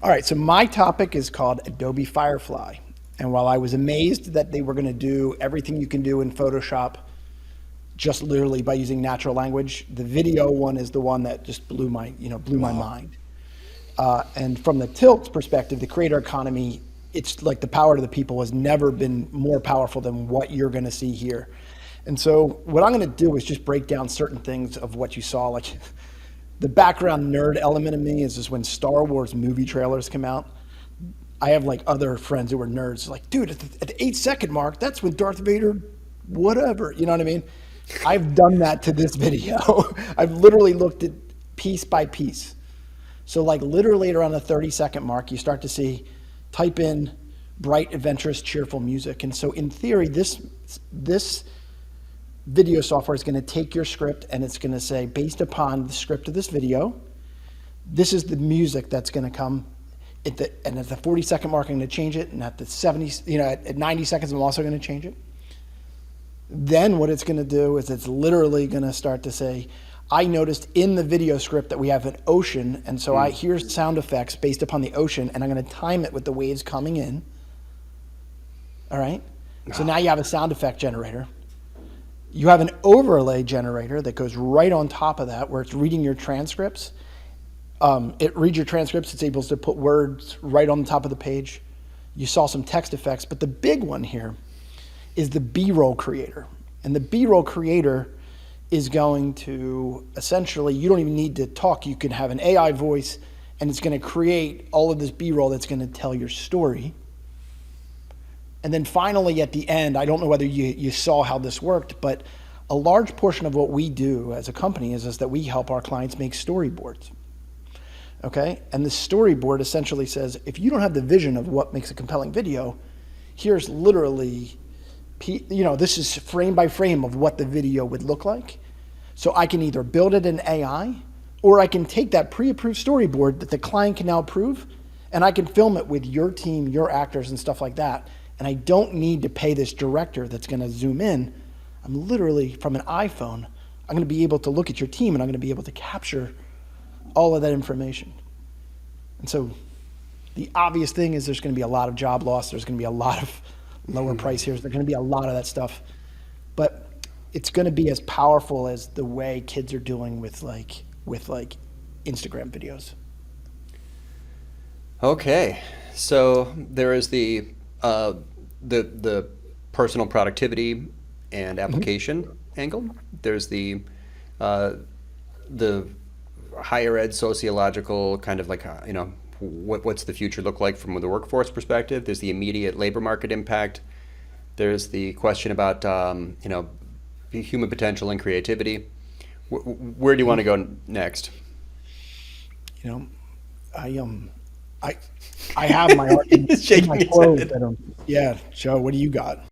All right, so my topic is called Adobe Firefly. And while I was amazed that they were going to do everything you can do in Photoshop just literally by using natural language, the video one is the one that just blew my Wow. mind. And from the Tilt's perspective, the creator economy, it's like the power to the people has never been more powerful than what you're going to see here. And so what I'm going to do is just break down certain things of what you saw. Like the background nerd element of me is just when Star Wars movie trailers come out. I have like other friends who were nerds, like, dude, at the 8 second mark, that's when Darth Vader, whatever, you know what I mean? I've done that to this video. I've literally looked at piece by piece. So like literally around the 30 second mark, you start to see, type in bright, adventurous, cheerful music. And so in theory, this video software is going to take your script and it's going to say, based upon the script of this video, this is the music that's going to come at the 40 second mark, I'm going to change it. And at the 70, at 90 seconds, I'm also going to change it. Then what it's going to do is it's literally going to start to say, I noticed in the video script that we have an ocean, and so here's sound effects based upon the ocean, and I'm going to time it with the waves coming in. All right? So now you have a sound effect generator. You have an overlay generator that goes right on top of that, where it's reading your transcripts. It reads your transcripts. It's able to put words right on the top of the page. You saw some text effects, but the big one here is the B-roll creator. And the B-roll creator is going to essentially, you don't even need to talk. You can have an AI voice, and it's going to create all of this B-roll that's going to tell your story. And then finally, at the end, I don't know whether you saw how this worked, but a large portion of what we do as a company is that we help our clients make storyboards. Okay? And the storyboard essentially says, if you don't have the vision of what makes a compelling video, here's literally, this is frame by frame of what the video would look like. So I can either build it in AI, or I can take that pre-approved storyboard that the client can now approve, and I can film it with your team, your actors, and stuff like that. And I don't need to pay this director that's going to zoom in. I'm literally, from an iPhone, I'm going to be able to look at your team, and I'm going to be able to capture all of that information. And so the obvious thing is there's going to be a lot of job loss. There's going to be a lot of lower price here. There's going to be a lot of that stuff. But it's going to be as powerful as the way kids are doing with Instagram videos. Okay, so there is the personal productivity and application angle. There's the higher ed sociological kind of like what's the future look like from the workforce perspective. There's the immediate labor market impact. There's the question about human potential and creativity. Where do you want to go next? You know, I I have my art in He's shaking my his clothes. head. Yeah, Joe, what do you got?